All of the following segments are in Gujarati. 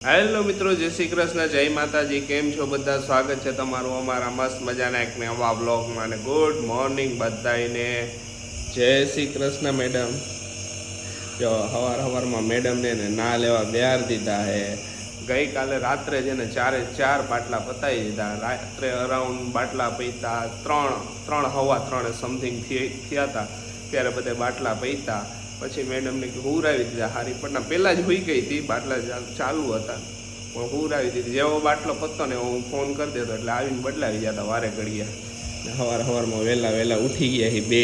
હેલો મિત્રો, જય શ્રી કૃષ્ણ, જય માતાજી. કેમ છો બધા? સ્વાગત છે તમારું અમારા મસ્ત મજાના એક નવા બ્લોગમાં. અને ગુડ મોર્નિંગ બધાને. જય શ્રી કૃષ્ણ મેડમ. જો સવારમાં મેડમને ના લેવા બેહાર દીધા હે. ગઈકાલે રાત્રે છે ને 4 બાટલા પતાવી દીધા. રાત્રે અરાઉન્ડ બાટલા પૈતા 3 સમથિંગ થયા હતા. ત્યારે બધે બાટલા પૈતા. પછી મેડમને હુરાવી દીધા. હારી પટના પહેલાં જ હોઈ ગઈ હતી, બાટલા ચાલુ હતા પણ હુરાવી દીધી. જેવો બાટલો પતતો ને હું ફોન કરી દેતો એટલે આવીને બદલાવી જતા વારે ઘડિયા. સવારમાં વહેલા ઉઠી ગયા એ બે.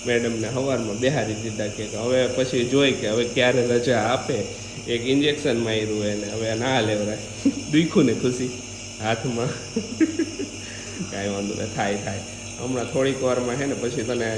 મેડમને સવારમાં બેહારી દીધા કે હવે પછી જોઈ કે હવે ક્યારે રજા આપે. એક ઇન્જેક્શન માર્યું એને, હવે ના લેવરાય. દુખ્યું ને ખુશી હાથમાં. કાંઈ વાંધો ને, થાય હમણાં થોડીક વારમાં છે ને પછી તને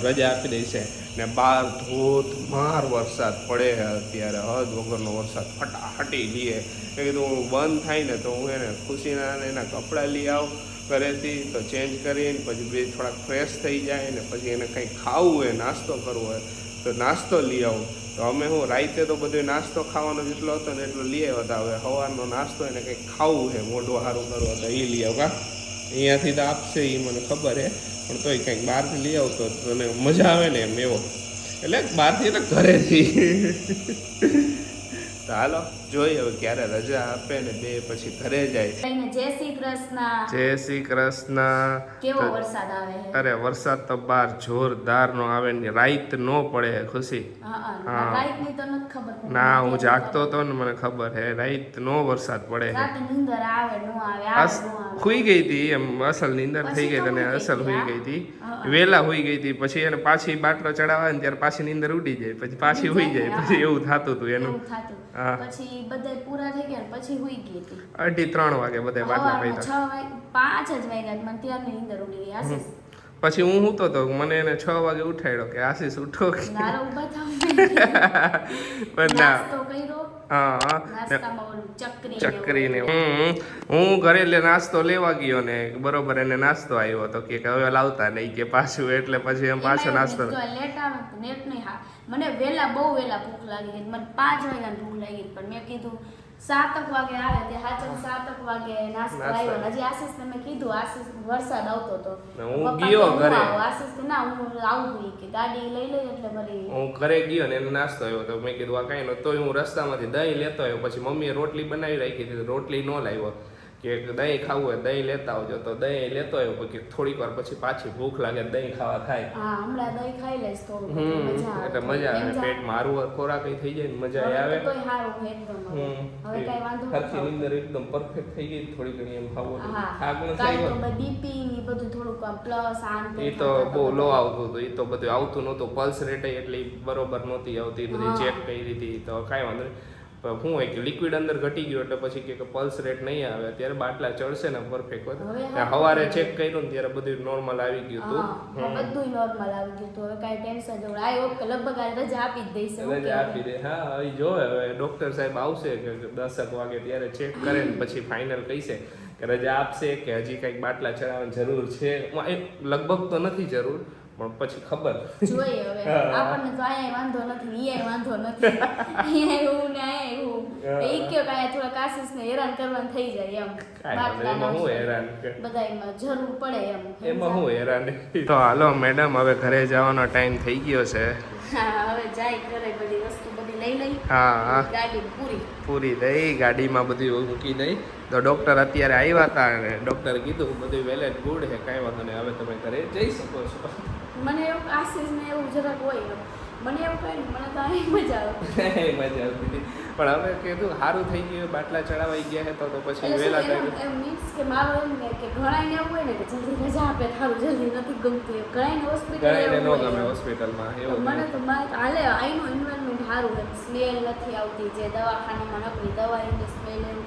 રજા આપી દઈશે. ને બહાર ધોધમાર વરસાદ પડે છે અત્યારે, હદ વગરનો વરસાદ ફટાફટી લઈએ. મેં કીધું હું બંધ થાય ને તો હું એને ખુશીના એના કપડાં લઈ આવું ઘરેથી, તો ચેન્જ કરીને પછી બે થોડાક ફ્રેશ થઈ જાય ને પછી એને કંઈક ખાવું હોય, નાસ્તો કરવો હોય તો નાસ્તો લઈ આવું. તો અમે હું રાતે તો બધો નાસ્તો ખાવાનો જેટલો હતો ને એટલો લઈ આવ્યા હતા. હવે સવારનો નાસ્તો એને કંઈક ખાવું છે, મોઢું સારું કરવું તો એ લઈ આવ. કા અહીંયાથી તો આપશે એ મને ખબર છે, પણ તોય કંઈક બહારથી લઈ આવતો તને મજા આવે ને એમ એવો. એટલે બહારથી એટલે ઘરેથી. તો હાલો જોઈએ હવે ક્યારે રજા આપે ને બે પછી ઘરે જાય. જય શ્રી કૃષ્ણ. જય શ્રી કૃષ્ણ. કેવો વરસાદ આવે છે? અરે વરસાદ તો બહાર જોરદાર નો આવે ને રાત નો પડે. ખુશી રાતની તો નથી ખબર. ના, હું જાગતો હતો ને મને ખબર હે રાત નો વરસાદ પડે. નીંદર આવે નો આવે. હુઈ ગઈ હતી એમ, અસલ નીંદર થઈ ગઈ તને, અસલ હુઈ ગઈ હતી, વેલા હુઈ ગઈ હતી. પછી એને પાછી બાટલો ચડાવવા ને ત્યારે પાછી નીંદર ઉડી જાય, પછી પાછી હુઈ જાય, પછી એવું થતું હતું એનું. પછી બધા પૂરા થઈ ગયા પછી હુઈ ગઈ હતી. 2:30 વાગે બધા બાટલા પૈતા. 5 જ વાગ્યા મને ત્યારની નીંદર ઉડી ગઈ. આશીષ પછી હું સૂતો તો મને એને 6 વાગે ઉઠાડ્યો કે આશીષ ઉઠો. નારો ઊભા થાવ. નાસ્તો કર્યો. હા, ચકરી ને હું ઘરે નાસ્તો લેવા ગયો ને બરોબર એને નાસ્તો આવ્યો તો કે હવે લાવતા નહીં કે પાછું, એટલે પછી એમ પાછો નાસ્તો લેટ આવે નેટ નહીં. હા, મને બહુ વેલા ભૂખ લાગી ગઈ. મને 5 વાગ્યાની ભૂખ લાગી પણ મેં કીધું 7 વાગે આવે તે હાચર 7 વાગે નાસ્તો આવ્યો. હજી આશીષ ને મેં કીધું, આશીષ વરસાદ આવતો તો હું ગયો ઘરે. આશીષ કે ના હું આવું કે ગાડી લઈ લઈ એટલે મારી હું ઘરે ગયો ને એનો નાસ્તો આવ્યો તો મેં કીધું આ કાંઈ નતો. હું રસ્તામાંથી દહીં લેતો આવ્યો. પછી મમ્મીએ રોટલી બનાવી રાખી હતી, રોટલી ન લાવ્યો કે દહીં ખાવું હોય દહીં લેતા આવજો. તો દહીં લેતો આવ્યો પછી થોડીક વાર પછી પાછી ભૂખ લાગે દહીં ખાવા થાય. હા, હમણાં દહીં ખાઈ લઈશ તો એટલે મજા આવે, પેટમાં હારું ખોરાક થઈ જાય ને મજા આવે. હવે કઈ વાંધો નથી, નીંદર એકદમ પરફેક્ટ થઈ ગઈ. થોડી ઘણી એમ ખાવું થાક ન થાય. બીપી ની બધું થોડુંક પ્લસ એ તો બહુ લો આવતું હતું, એ તો બધું આવતું નહોતું. પલ્સ રેટ એટલી બરોબર નહોતી આવતી, બધી ચેક કરી હતી તો કાંઈ વાંધો નહીં. શું હોય કે લિક્વિડ અંદર ઘટી ગયું એટલે પછી કે પલ્સ રેટ નહીં આવે. ત્યારે બાટલા ચડશે ને પરફેક્ટ. સવારે ચેક કર્યું ને ત્યારે બધું નોર્મલ આવી ગયું હતું. બધું નોર્મલ આવી ગયું હતું. હવે કાંઈ ટેન્શન જેવું આઈ હોપ કે લગભગ રજા આપી જ દઈશ. રજા આપી દે. હા, એ જોવે હવે ડોક્ટર સાહેબ આવશે કે 10 વાગે ત્યારે ચેક કરે ને પછી ફાઇનલ કહીશે કે રજા આપશે કે હજી કંઈક બાટલા ચડાવવાની જરૂર છે. લગભગ તો નથી જરૂર પણ પછી ખબર જોઈએ. હવે આપણને તો અહીંયા વાંધો નથી, અહીંયા વાંધો નથી, અહીંયા એવું ને અહીંયા એવું. એ કયો કાંઈ થોડા આશીષને હેરાન કરવાનું થઈ જાય એમ. એમાં હું હેરાન બધામાં જરૂર પડે એમ. એમાં હું હેરાન. તો હાલો મેડમ, હવે ઘરે જવાનો ટાઈમ થઈ ગયો છે. હા, હવે જાય ઘરે બધી વસ્તુ બધી લઈ લઈ. હા, ગાડી પૂરી દઈ ગાડીમાં બધું મૂકી દઈ. તો ડૉક્ટર અત્યારે આવ્યા હતા અને ડૉક્ટરે કીધું બધું વેલ એન્ડ ગુડ છે, કાંઈ વાંધો નહીં, હવે તમે ઘરે જઈ શકો છો. મને એવું આશીષને એવું જરાક હોય, મને એવું કહે ને મને તો અહીં મજા આવે. મજા આવતી હતી પણ હવે કીધું સારું થઈ ગયું, બાટલા ચડાવાઈ ગયા હતા તો પછી વહેલા એમ મીન્સ કે મારો એમ કે ઘણાને એવું હોય ને કે જલ્દી રજા આપે, સારું જલ્દી નથી ગમતું. ઘણાને હોસ્પિટલમાં એવું મને તો હાલે અહીંનું એન્વાયરમેન્ટ સારું એમ, સ્મેલ નથી આવતી જે દવાખાનામાં નકરી દવા એની સ્મેલ એવું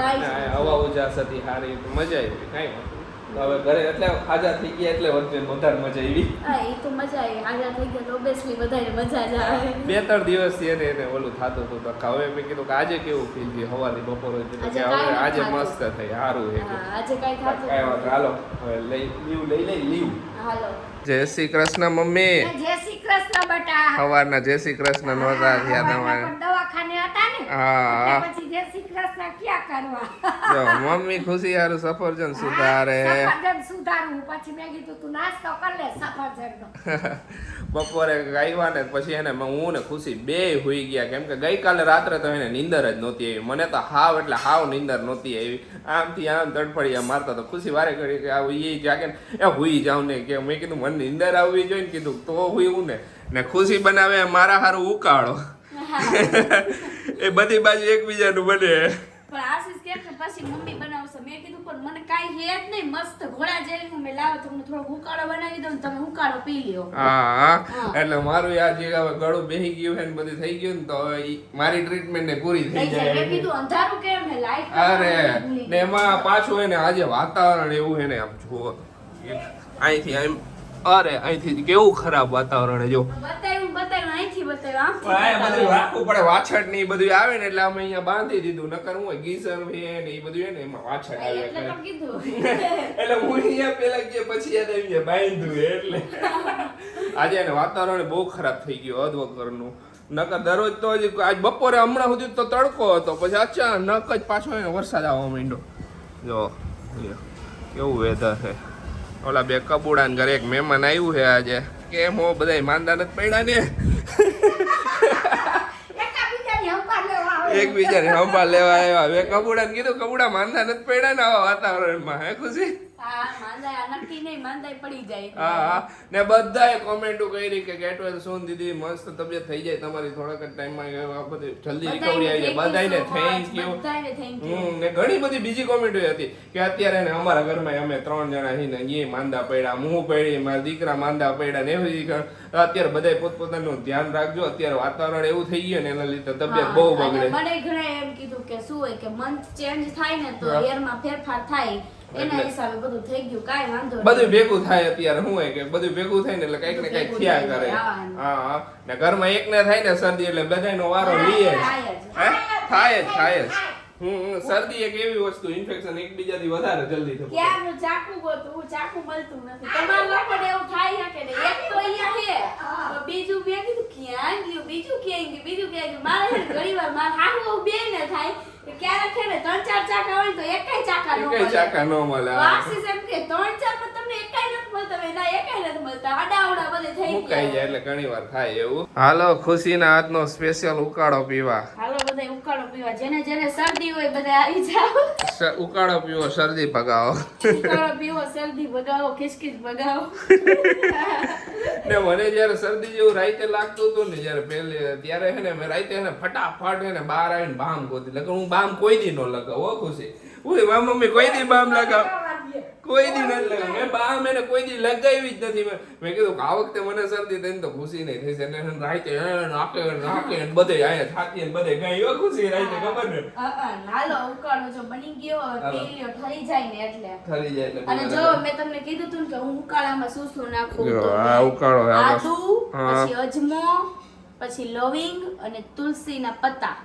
કાંઈ હવા ઉજાસ હતી સારી, મજા આવી. કાંઈ હવે ઘરે એટલે હાજર થઈ ગયા એટલે વધારે મજા આવી. હા, એ તો મજા આવી. હાજર થઈ ગયા તો ઓબ્વિયસલી વધારે મજા જ આવે. 2-3 દિવસથી એને ઓલું થતું હતું તો હવે મેં કીધું કે આજે કેવું ફીલ થયું સવારની બપોરે કે આજે મસ્ત થઈ સારું છે. આજે કાંઈ થતું હાલો હવે લીવ લઈ હાલો. જય શ્રી કૃષ્ણ મમ્મી. જય શ્રી કૃષ્ણ બેટા. સવારના જય શ્રી કૃષ્ણ નહોતા થયા તમારે. દવાખાને હતા ને હા. એટલે પછી જય શ્રી કૃષ્ણ ક્યાં કરવા જો મમ્મી ખુશી હારું સફરજન સુધારે. સફરજન સુધારવું પછી મેં કીધું તું નાસ્તો કર લે સફરજનનો. બપોરે આવ્યા ને પછી એને હું ને ખુશી બે હુઈ ગયા કેમ કે ગઈકાલે રાત્રે તો એને નીંદર જ નહોતી આવી. મને તો હાવ એટલે હાવ નીંદર નહોતી આવી. આમથી આમ તડફડિયા મારતા તો ખુશી વારે ઘડી કે આવું એ જાગે ને એ હુઈ જાવ ને કે મેં કીધું મને નીંદર આવવી જોઈએ ને કીધું તો હુઈવું ને ખુશી બનાવે મારા હારું ઉકાળો. એ બધી બાજુ એકબીજાનું બને. પણ આશીષ કે પછી મમ્મી બનાવશે. મેં કીધું પણ મને કાંઈ હે જ નહીં, મસ્ત ઘોડા જેવું મેં લાવો તમને થોડો ઉકાળો બનાવી દઉં ને તમે ઉકાળો પી લ્યો. હા એટલે મારું યાર જે હવે ગળું બેહી ગયું છે ને બધું થઈ ગયું ને તો હવે મારી ટ્રીટમેન્ટ ને પૂરી થઈ જાય. મેં કીધું અંધારું કેમ ને લાઈટ અરે ને એમાં પાછું એને આજે વાતાવરણ એવું છે ને આમ જુઓ અહીંથી આમ અરે અહીંથી કેવું ખરાબ વાતાવરણ છે જો. બતાવ્યું અહીંથી બતાવ્યું પણ આ બધું રાખવું પડે વાછડ ને એ બધું આવે ને એટલે અમે અહીંયા બાંધી દીધું નકર હું હોય ગીઝર ને એ બધું છે ને એમાં વાછડ આવે એટલે તો કીધું. એટલે હું અહીંયા પેલા ગયા પછી યાદ આવી ગયા બાંધ્યું એટલે આજે એને વાતાવરણ બહુ ખરાબ થઈ ગયું અધવગરનું. નકર દરરોજ તો હજી આજ બપોરે હમણાં સુધી તો તડકો હતો પછી અચાનક જ પાછો એને વરસાદ આવવા માંડ્યો. જો કેવું વેધર છે. ઓલા બે કબૂડા ઘરે એક મહેમાન આવ્યું છે આજે કેમ હો બધા માંદા નથી પડ્યા ને એકબીજાને સંભાળ લેવા આવ્યા. હવે કબૂડાને કીધું કબૂડા માંદા નથી પડ્યા ને આવા વાતાવરણમાં હે ખુશી. હા ને બધાએ કોમેન્ટો કરી કે ગેટ વેલ સૂન દીદી મસ્ત તબિયત થઈ જાય તમારી થોડાક જ ટાઈમમાં બધી જલ્દી રિકવરી આવી જાય. બધાને થેન્ક યુ. ને ઘણી બધી બીજી કોમેન્ટો હતી કે અત્યારે ને અમારા ઘરમાં અમે 3 જણા છીએ ને એ માંદા પડ્યા, હું પડી, મારા દીકરા માંદા પડ્યા ને એવી અત્યારે બધાએ પોતપોતાનું ધ્યાન રાખજો. અત્યારે વાતાવરણ એવું થઈ ગયું ને એના લીધે તબિયત બહુ બગડે. મને ઘણા એમ કીધું કે શું હોય કે મંથ ચેન્જ થાય ને તો એરમાં ફેરફાર થાય એના હિસાબે બધું થઈ ગયું. કાઈ વાંધો નહીં, બધું ભેગું થાય. અત્યારે શું હોય કે બધું ભેગું થાય ને એટલે કઈક ને કઈક થયા કરે. હા ને ઘરમાં એક ને થાય ને શરદી એટલે બધાનો વારો લઈએ થાય જ. શરદી એક એવી વસ્તુ ઇન્ફેક્શન એકબીજાથી વધારે જલ્દી થતું. ક્યાંનું ચાકુ ગોતું ચાકુ મળતું નથી. તમારા લોકોને એવું થાય છે કે એક તો અહીંયા છે તો બીજું બે કીધું ક્યાં ગયું, બીજું ક્યાં ગયું. મારે ઘણીવાર મારા હાહુ બે ને થાય કે ક્યારેક છે ને 3-4 ચાકા હોય તો એકાય ચાકા ન મળે. વાસી એમ કે 3-4 માં તમને એકાય નથી મળતા, ના એકાય નથી મળતા, આડાવડા બધે થઈ ગયા. મુકાઈ જાય એટલે ઘણીવાર થાય એવું. હાલો ખુશીના હાથનો સ્પેશિયલ ઉકાળો પીવા. હાલો બધા ઉકાળો પીવા. જેને શરદી હોય બધા આવી જાઓ. ઉકાળો પીવો શરદી ભગાવો. ઉકાળો પીવો શરદી ભગાવો, ખિસખિસ ભગાવો. ને મને જયારે શરદી જેવું રાતે લાગતું હતું ને જયારે પહેલી ત્યારે હે ને મેં રાતે હે ને ફટાફટ હે ને બહાર આવીને બામ ગોતી લગાવ. હું બામ કોઈ દી નો લગાવ હો ખુશી. ઓય મા મમ્મી કોઈ દી બામ લગાવ, કોઈ દી નથી લગાવ. મેં બામ એને કોઈ દી લગાવી જ નથી. મેં કીધું કે આ વખતે મને શરદી થઈને તો ખુશી નહીં થઈ. એટલે રાતે નાકે બધે આયા થાકી ને બધે ગઈ હો ખુશી રાતે ખબર ને. હાલો ઉકાળો જો બની ગયો હવે પી લ્યો, ઠરી જાય ને એટલે. ઠરી જાય એટલે. અને જો મેં તમને કીધું તું કે હું ઉકાળામાં શું નાખું તો આ ઉકાળો આદુ, પછી અજમો, પછી લવિંગ અને તુલસીના પત્તા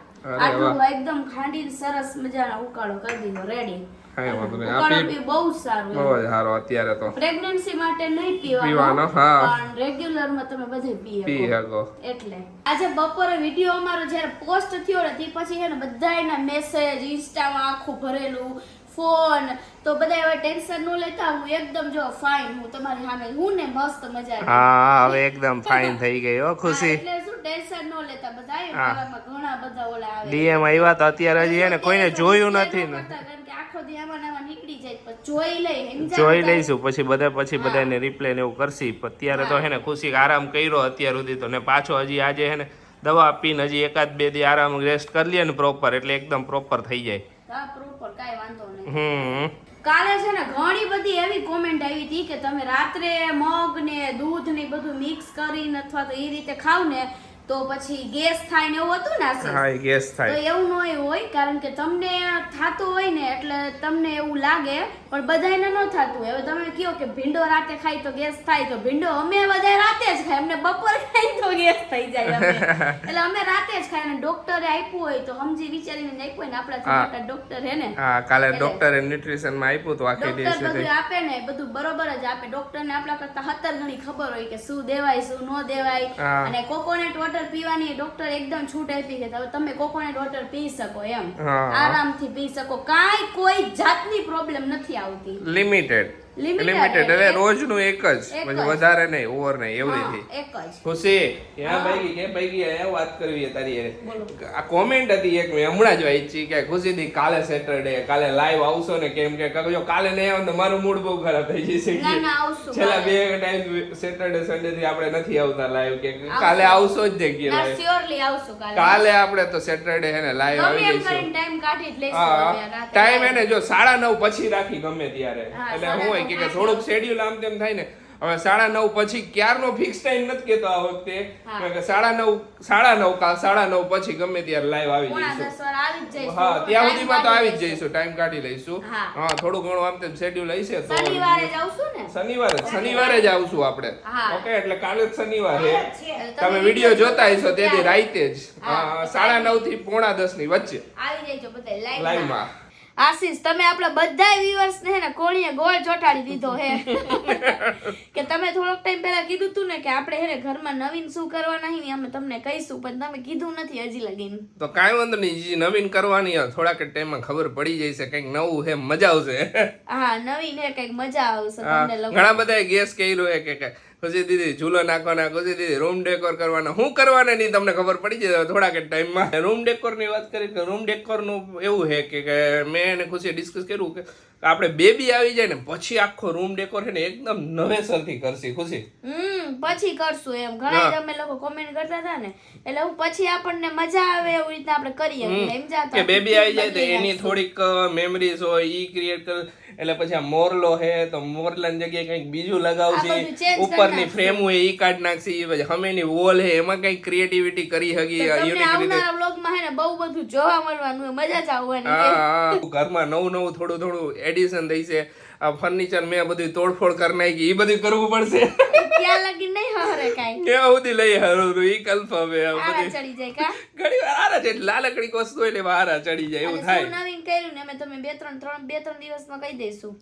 આટલું એકદમ ખાંડીને સરસ મજાનો ઉકાળો કરી દીધો. રેડી. ઉકાળો પી બહુ સારું. બહુ સારો. અત્યારે તો પ્રેગ્નન્સી માટે નહીં પીવાનો. હા પણ રેગ્યુલર માં તમે બધે પી શકો. એટલે આજે બપોરે વિડિયો અમારો જ્યારે પોસ્ટ થયો ને તે પછી છે ને બધાયના મેસેજ ઇન્સ્ટામાં આખું ભરેલું ફોન તો બધા હવે ટેન્શન ન લેતા. હું એકદમ જો ફાઇન હું તમારી સામે હું ને મસ્ત મજા આવી. હા હવે એકદમ ફાઇન થઈ ગઈ હો ખુશી. એટલે શું ટેન્શન ન લેતા બધા. મારામાં ઘણા બધા ઓલા આવે ડીએમ આવ્યા તો અત્યારે હજી એને કોઈને જોયું નથી ને. કારણ કે આખો દી આમાં નીકળી જાય પણ જોઈ લઈ જોઈ લઈશું પછી બધાને રિપ્લે ને એવું કરશી. અત્યારે તો હે ને ખુશી આરામ કર્યો અત્યાર સુધી તો ને પાછો હજી આજે હે ને દવા આપીને હજી 1-2 દી આરામ રેસ્ટ કરી લે ને પ્રોપર એટલે એકદમ પ્રોપર થઈ જાય. હા પ્રોપર કાઈ વાંધો નહીં. કાલે છે ને ઘણી બધી એવી કોમેન્ટ આવી હતી કે તમે રાત્રે મગ ને દૂધ ને બધું મિક્સ કરીને અથવા તો એ રીતે ખાવ ને તો પછી ગેસ થાય ને એવું હતું ને આશીષ? હા ગેસ થાય. તો એવું ન હોય કારણ કે તમને થાતું હોય ને એટલે તમને એવું લાગે પણ બધાયને ન થાતું. હવે તમે કહો કે ભીંડો રાતે ખાઈ તો ગેસ થાય તો ભીંડો અમે બધા રાતે જ ખાય, અમને બપોર ખાઈ તો ગેસ થઈ જાય એટલે અમે રાતે જ ખાય. અને ડોક્ટરે આપ્યું હોય તો સમજી વિચારીને આપ્યું હોય ને આપણાથી મોટા ડોક્ટર હે ને. હા કાલે ડોક્ટરે ન્યુટ્રિશન માં આપ્યું તો આખી ડિશ બધું આપે ને બધું બરોબર જ આપે. ડોક્ટરને આપણા કરતા 17 ગણી ખબર હોય કે શું દેવાય શું ન દેવાય. અને કોકોનટ વોટર પીવાની ડોક્ટર એકદમ છૂટ આપી કે હવે તમે કોકોનટ વોટર પી શકો એમ હા. આરામથી પી શકો કાંઈ કોઈ જાતની પ્રોબ્લેમ નથી આવતી લિમિટેડ Limited એટલે રોજનું એક જ એક જ. પછી વધારે નહીં ઓવર નહીં એવરીથી હા, એક જ ખુશી ક્યાં ભાઈ કે ભાઈ અહીંયા વાત કરવી છે તારી હારે. બોલો. આ કોમેન્ટ હતી એક મેં હમણાં જ વાંચી કે ખુશી દી કાલે સેટરડે કાલે લાઈવ આવશો ને કેમ કે જો કાલે નહીં આવો તો મારું મૂડ બહુ ખરાબ થઈ જશે ના ના આવશું છેલ્લા કાલે. બે ટાઈમ સેટરડે સન્ડે થી આપણે નથી આવતા લાઈવ કે આવશું. કાલે આવશો જ જગ્યાએ ના live. સ્યોરલી આવશું કાલે કાલે આપણે તો સેટરડે હે ને લાઈવ ગમે આવી એમ જઈશું કરીને ટાઈમ કાઢી જ લઈશું હવે હા રાતે ટાઈમ live. એને જો 9:30 પછી રાખી ગમે ત્યારે હા, એટલે હું હોય 9:30 કે થોડુંક શેડ્યુલ આમ તેમ થાય ને હવે 9:30 પછી ક્યારનો ફિક્સ ટાઈમ નથી કેતો આ વખતે હા. કે 9:30 કાલ 9:30 પછી ગમે ત્યારે લાઈવ આવી પોણા જઈશું 10 વાર આવી જ જઈશું હા ત્યાં Time સુધીમાં તો આવી જ કાઢી જઈશું ટાઈમ કાઢી લઈશું હા. હા થોડું ઘણું આમ તેમ શેડ્યુલ હશે તો શનિવારે જ આવશું ને શનિવારે જ આવશું આપણે હા. ઓકે એટલે કાલે જ શનિવારે એટલે તમે વિડીયો જોતા હશો તેથી ત્યારે. રાઈતે જ હા. 9:30 થી 9:45 ની વચ્ચે આવી જઈજો બધા લાઈવ લાઈવ માં આશીષ તમે આપણા બધા વ્યુઅર્સ ને હે ને કોણીએ ગોળ ચોટાડી દીધો હે કે તમે થોડોક ટાઈમ પહેલા કીધું તું ને કે આપણે હે ને ઘરમાં નવીન શું કરવાના હે ને અમે તમને કહીશું પણ તમે કીધું નથી હજી લગીન તો કાંઈ વાંધો નહીં જે નવીન કરવાની હોય, થોડાક ટાઈમમાં ખબર પડી જશે કંઈક નવું હે મજા આવશે હા નવીન હે કઈક મજા આવશે હા, તમને લોકો ઘણા બધા ગેસ કર્યું હે કે ખુશી દીદી ઝૂલો નાખવાના ખુશી દીદી રૂમ ડેકોર કરવાના હું કરવાના નહીં તમને ખબર પડી જશે થોડાક ટાઈમમાં રૂમ ડેકોર ની વાત કરી કે રૂમ ડેકોર નું એવું હે કે મેં એને ખુશી ડિસ્કસ કર્યું કે આપણે બેબી આવી જાય ને પછી આખો રૂમ ડેકોર છે ને એકદમ નવેસરથી કરશી ખુશી પછી કરશું એમ ઘણા તમે લોકો કોમેન્ટ કરતા હતા ને એટલે હું પછી આપણને મજા આવે એવી રીતે આપણે કરીએ એમ જાતો કે બેબી આવી જાય તો એની થોડીક મેમરીઝ હોય ઈ ક્રિએટ કર એટલે પછી આ મોરલો હે તો મોરલાની જગ્યાએ કંઈક બીજું આ બધું લગાવશે change ઉપરની ફ્રેમ હોય ઈ કાઢ નાખશે ઈ પછી હમેની વોલ હે એમાં કંઈક ક્રિએટિવિટી કરી હગી તમને યુનિક રીતે આવનારા વ્લોગમાં હે ને બહુ બધું જોવા મળવાનું હોય, મજા જ આવવાની છે. હા ઘરમાં નવું થોડું એડિશન થઈ છે આ ફર્નિચર મેં બધું તોડફોડ કરી નાખી ઈ બધું કરવું પડશે ત્યાં લગી નહીં હરે કાંઈ એ સુધી લઈ હરું ઈ કન્ફર્મ હે આ આરા બધી ચડી જાય કા ઘણી વાર આરા છે લાલકડી વસ્તુ એટલે આરા ચડી જાય એવું અને થાય શું નવીન કર્યું ને અમે તમે બે ત્રણ દિવસમાં કહી દઈશું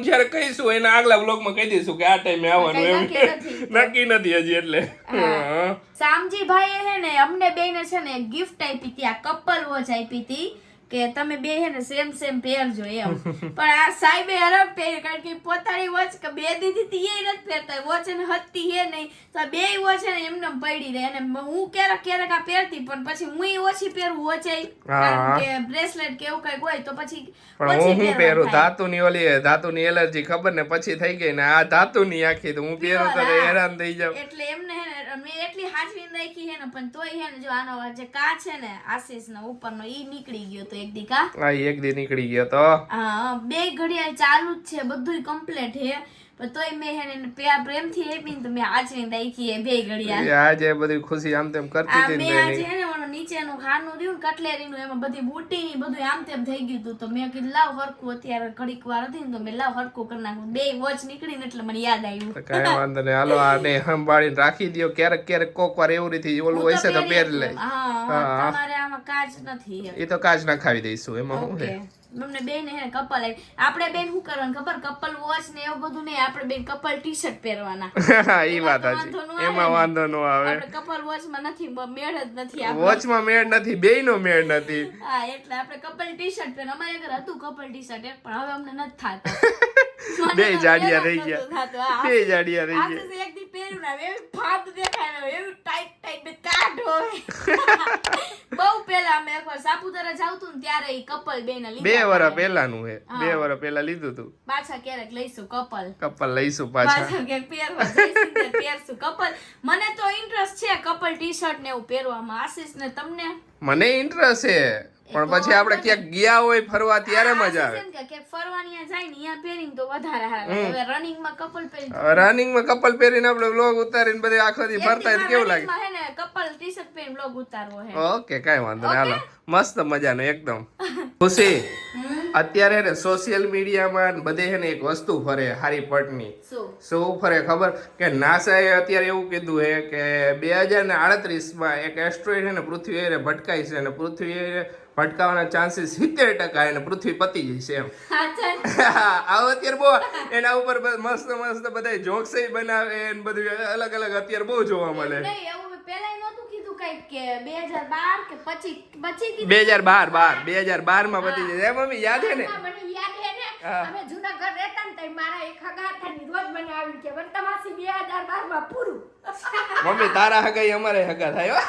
જયારે કહીશું એના આગલા વ્લોગમાં કહી દઈશું કે આ ટાઈમે આવવાનું એમ નક્કી નથી. નક્કી નથી હજી એટલે હા. સામજીભાઈએ હે ને અમને બેને છે ને ગિફ્ટ આપી હતી આ કપલ વોચ આપી હતી કે તમે બે હે ને સેમ પહેરજો એમ પણ આ સાહેબે હરમ પહેરી કારણ કે પોતાની વોચ કે બે દીધી હતી એ નથી પહેરતા વોચ એને હતી હે નહીં તો આ બે વોચ એને એમને પડી રહે અને હું ક્યારેક આ પહેરતી પણ પછી હું ઓછી પહેરું વોચ કારણ કે બ્રેસલેટ કે એવું કઈક હોય તો પછી પણ હું પહેરું ધાતુની ઓલી ધાતુની એલર્જી ખબર ને પછી થઈ ગઈ ને આ ધાતુની આખી તો હું પહેરું તો હેરાન થઈ જાઉં એટલે એમને હે ને મેં એટલી હાચવીને રાખી હે ને પણ તોય હે ને જો આનો જે કાચ છે ને આશીષ નો ઉપરનો ઈ નીકળી ગયો તો એક દી કા હા એક દી નીકળી ગયો તો હા બે ઘડિયાળ ચાલુ જ છે બધુંય કમ્પ્લીટ હે પણ તોય મેં હે ને પ્રેમથી આપી ને તો મેં હાચવીને રાખી હે બે ઘડિયાળ આજે બધી ખુશી આમ તેમ કરતી આ હતી મેં ને આજે હે ને ઓલું નીચેનું ખાનું રહ્યું ને કટલેરીનું એમાં બધી બુટી ની બધું આમ તેમ થઈ ગયું હતું તો મેં કીધું લાવ હરખું અત્યારે ઘડીક વાર હતી ને તો મેં લાવ હરખું કરી નાખું બે વોચ નીકળી ને એટલે મને યાદ આવ્યું કાંઈ વાંધો નહીં હાલો આને સંભાળીને રાખી દો ક્યારેક કોક વાર એવું રીતે ઓલું હું હશે તો પહેરી પહેરી લે આપું. હા તમારે આમાં કાચ નથી એમ. એ તો કાચ નખાવી દઈશું એમાં શું ઓકે છે તમને બેન હે ને કપલ આપણે બેન શું કરવાનું ખબર કપલ વોચ ને એવું બધું નહીં આપણે બેન કપલ ટી શર્ટ પહેરવાના એ વાત સાચી એમાં વાંધો ન આવે આપણે કપલ વોચ માં નથી મેળ જ નથી આપણે. વોચમાં મેળ નથી બેયનો મેળ નથી હા એટલે આપણે કપલ ટી શર્ટ પહેર અમારે ઘર હતું કપલ ટી શર્ટ પણ હવે અમને નથી થાતું બે જાડિયા મને રહી નહોતું ગયા થાતું. હા. બે જાડિયા રહી આ ગયા તો એક દી પહેર્યું ને હવે એવી ફાટ દેખાય ને એવું ટાઈટ બે કાઢ હોય બહુ પહેલા અમે એકવાર સાપુતારા જાવતું ને ત્યારે ઈ કપલ બેને લીધા 2 વર્ષ પહેલાનું હે 2 વર્ષ પહેલા લીધું તું પાછા ક્યારેક લઈશું કપલ કપલ લઈશું પાછા પાછા ક્યાંક પહેરવા જઈશું ત્યારે પહેરશું કપલ મને તો ઇન્ટરેસ્ટ છે કપલ ટી શર્ટ ને એવું પહેરવામાં આશીષ ને તમને મને ઇન્ટરેસ્ટ છે પણ પછી આપણે ક્યાંક ગયા હોય ફરવા ત્યારે મજા આવે આશીષ એમ કે ક્યાંક ફરવાની જાય ને અહીંયા પહેરીને તો વધારે સારા લાગે. હવે રનિંગ માં કપલ પહેરી રનિંગમાં કપલ પહેરીને આપણે વ્લોગ ઉતારીને બધે આખો દી ફરતા હોય તો કેવું લાગે હે ને કપલ ટી શર્ટ પહેરીને બ્લોગ ઉતારવો હે ઓકે કાંઈ વાંધો નહીં હાલો મસ્ત મજાનો એકદમ ખુશી અત્યારે ને સોશિયલ મીડિયામાં બધે છે ને એક વસ્તુ ફરે હારી પટની શું ફરે ખબર કે નાસાએ અત્યારે એવું કીધું છે કે 2038માં એક એસ્ટ્રોઇડ છે ને પૃથ્વી એને ભટકાય છે અને પૃથ્વી ભટકાવાના ચાન્સીસ 70% અને પૃથ્વી પતી જશે એમ આવો અત્યારે બહુ એના ઉપર મસ્ત બધા જોક્સ બનાવે ને બધું અલગ અત્યારે બહુ જોવા મળે નહીં એવું પેલા કઈક કે 2012 કે 25 2012 માં પતી જાય મમ્મી યાદ હે ને હા, મને યાદ છે ને હા. અમે જુનાગઢ રહેતા ને તો મારા એક હગા હતા ને રોજ મને આવીને કે વંતમાસી 2012 માં પૂરું મમ્મી તારા હગાઈ અમારે હગા થાય હો.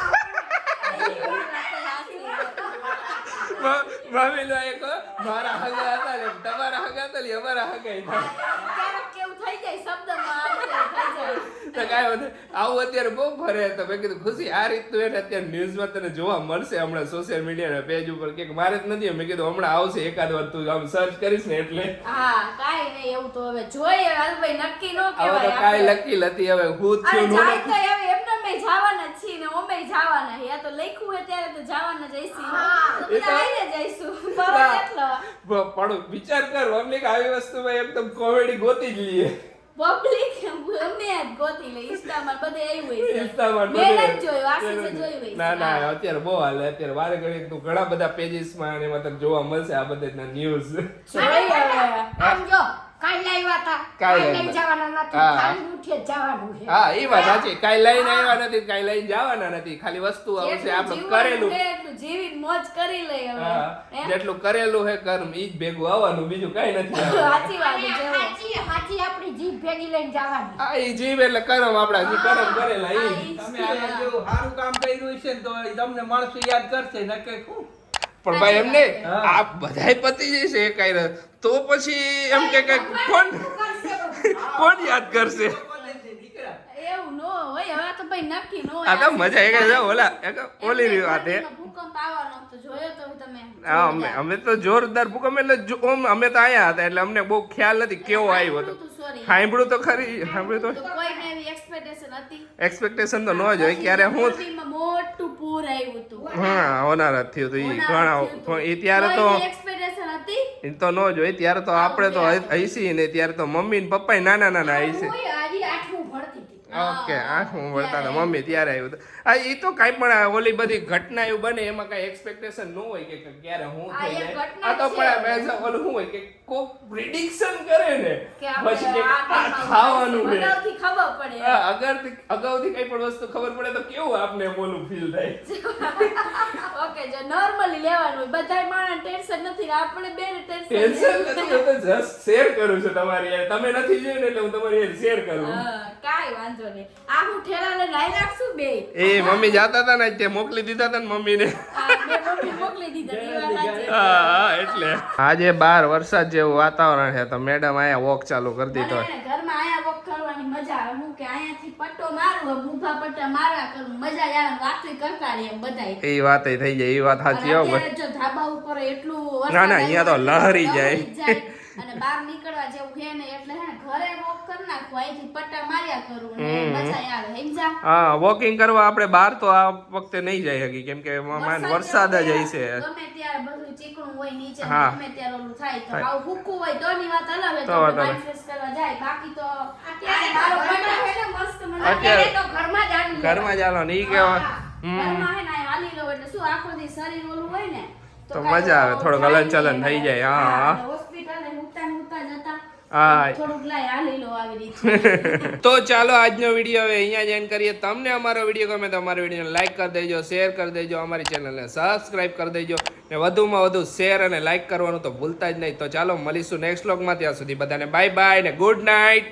મમ્મી નો એક મારા હગા હતા ને તમારા હગા હતા ને અમારા હગાઈ થાય ક્યારેક કેવું થઈ જાય શબ્દમાં આવી જાય, થઈ જાય. તો કાંઈ વાંધો નહીં. આવું અત્યારે બહુ ફરે તો મેં કીધું ખુશી આ રીતનું એને અત્યારે ન્યૂઝમાં તને જોવા મળશે હમણાં સોશિયલ મીડિયાના પેજ ઉપર કે મારે જ નથી મેં કીધું હમણાં આવશે એકાદ વાર તું આમ સર્ચ કરીશ ને એટલે હા કાઈ નહીં એવું તો હવે જોઈએ ભાઈ નક્કી નો હવે તો કહેવાય કાંઈ આપણે. લકી લતી હવે હું જ અરે છું નો જાય તો હવે એમને મેં જવાના જ છીએ ને ઓમે જવાના હે. આ તો લખ્યું હોય ત્યારે તો જવાના જઈશું હા, તો એ તો- બધા આઈને જઈશું બરાબર એટલો પણ વિચાર કર પબ્લિક આવી વસ્તુમાં એકદમ કોમેડી ગોતી જ લઈએ પબ્લિક અમે જ ગોતી લે ઇન્સ્ટામાં બધે આવ્યું હોય છે. ઇન્સ્ટામાં મેં બધે. નથી જોયું, આશીષે જોયું હોય છે. ના ના હા. અત્યારે બહુ હાલે અત્યારે વારે ઘડી તું ઘણા બધા પેજીસમાં અને એમાં તને જોવા મળશે આ બધા ન્યૂઝ જોઈ હવે. આમ જો કાઈ લાવ્યા હતા કાંઈ કાઈ લઈ લાવ્યા. જવાના નથી હા. ખાલી ઉઠે જ જવાનું છે હા એ વાત સાચી કાઈ લઈને આવ્યા નથી કાઈ લઈને જવાના નથી ખાલી વસ્તુ આવશે જેટલું આપણે જીવવાનું કરેલું છે એટલું જીવીને મોજ કરી લઈએ હવે. હા એમ? જેટલું કરેલું હે કર્મ ઈ જ ભેગું આવવાનું બીજું કઈ નથી આવવાનું. સાચી વાત છે, જેવું. હાચી આપણી જીભ ભેગી લઈને જવાની આ ઈ જીવ એટલે કર્મ આપડા જે કર્મ કરેલા હા, ઈ ઈ જ તમે આ છે. જેવું સારું કામ કર્યું છે ને તો તમને માણસો યાદ કરશે ન કે શું પણ ભાઈ એમને હા. આ બધાય પતી જશે કાંઈ તો પછી એમ કે કઈક કોણ યાદ કરશે દીકરા એવું નો હોય હવે તો ભાઈ નક્કી નો આ તો મજા એક જ ઓલા એક ઓલી રી વાત હે ભૂકંપ આવવાનો તો જોયો તો તમે હા અમે તો જોરદાર ભૂકંપ એટલે અમે તો આયા હતા એટલે અમને બહુ ખ્યાલ નથી કેવો આવ્યો હતો સાંભળ્યું તો ખરી સાંભળ્યું તો કોઈને એવી એક્સપેક્ટેશન હતી એક્સપેક્ટેશન તો ન જ હોય ક્યારે હું મોરબીમાં મોટું પૂર આવ્યું હતું હા હોનાર જ થયું હતું ઈ ઘણા એ ત્યારે તો એક્સપેક્ટેશન હતી એ તો ન જ હોય ત્યારે તો આપણે તો હઈસી ને ત્યારે તો મમ્મી ને પપ્પા નાના નાના હઈસી હું હજી 8મું ભણતી હતી ઓકે આઠમું ભણતા હતા મમ્મી ત્યારે આવ્યું હતું આ એ તો કાંઈ પણ ઓલી બધી ઘટના એવું બને એમાં કાંઈ એક્સપેક્ટેશન ન હોય કે ક્યારે હું આ થઈ એક જાય ઘટના આ તો છે. પણ એઝ ઓલું શું હોય કે કોક પ્રિડિક્શન કરે ને કે આપણે પછી કે આ આ ટાઈમમાં ખાવાનું ને અગાઉથી ખબર પડે હા, અગાઉથી કઈ પણ વસ્તુ ખબર પડે તો કેવું આપને એમ ઓલું ફીલ થાય ઓકે જો નોર્મલી લેવાનું હોય બધાય માણસ ટેન્શન નથી આપણે બેને ટેન્શન નથી હું તો જસ્ટ શેર કરું છું તમારી યાર તમે નથી જોયું ને એટલે હું તમારી યાર શેર કરું કાઈ વાંધો નહીં આ હું ઠેલા લઈને આવી રાખશું બે એ મમ્મી જાતા હતા ને તે મોકલી દીધા હતા ને મમ્મીને બે મમ્મી મોકલી દીધા એ વાત સાચી. હા એટલે આજે બહાર વરસાદ જેવું વાતાવરણ છે તો મેડમ અહીંયા વોક ચાલુ કરી દીધો મને એને ઘરમાં આયા વોક કરવાની મજા આવે હું કે અહીંયાથી પટ્ટો મારું હવે ઊભા પટ્ટા મારા કરું મજા જ આવે વાતો કરતા રહીએ બધાય એ વાત થઈ જાય એ વાત સાચી હો ભાઈ અત્યારે જો ધાબા ઉપર એટલું વરસાદ ના, અહીંયા તો આવ્યો, લહરી જાય. જાય અને બહાર નીકળવા જેવું છે ને એટલે હે ને ઘરે વોક કરી નાખું અહીંથી પટ્ટા માર્યા કરું ને મજા આવે સમજા હા વોકિંગ કરવા આપણે બહાર તો આ વખતે નહીં જઈ શકી કેમ કે વરસાદ જ હશે ગમે ત્યારે બધું ચીકણું હોય નીચે હા. ગમે ત્યારે ઓલું થાય તો આવું ભૂકું હોય તો ની વાત અલગ હોય તો તો વાત માઇન્ડ અલગ. ફ્રેશ કરવા જાય બાકી તો અત્યારે મારો તો પટ્ટા છે ને મસ્ત મને અત્યારે- તો ઘરમાં જ આવી ઘરમાં ચાલો ને ઈ કેવા ઘરમાં હે ને આ હાલી લો એટલે શું આખો દી શરીર ઓલું હોય ને તો કાંઈ મજા આવે, થોડુંક જાય હલનચલન નહીં થઈ એમાં. જાય, હા, હા. એટલે હોસ્પિટલે મુકતા જતા હા. થોડુંક લાય હાલી લો આવી રીતે તો ચાલો આજનો વિડીયો હવે અહીંયા જ એન્ડ કરીએ તમને અમારો વિડીયો ગમે તો અમારો વિડીયોને લાઈક કરી દેજો શેર કરી દેજો અમારી ચેનલને સબસ્ક્રાઇબ કરી દેજો ને વધુમાં વધુ શેર અને લાઈક કરવાનું તો ભૂલતા જ નહીં તો ચાલો મળીશું નેક્સ્ટ વ્લોગમાં ત્યાં સુધી બધાને બાય બાય ને ગુડ નાઇટ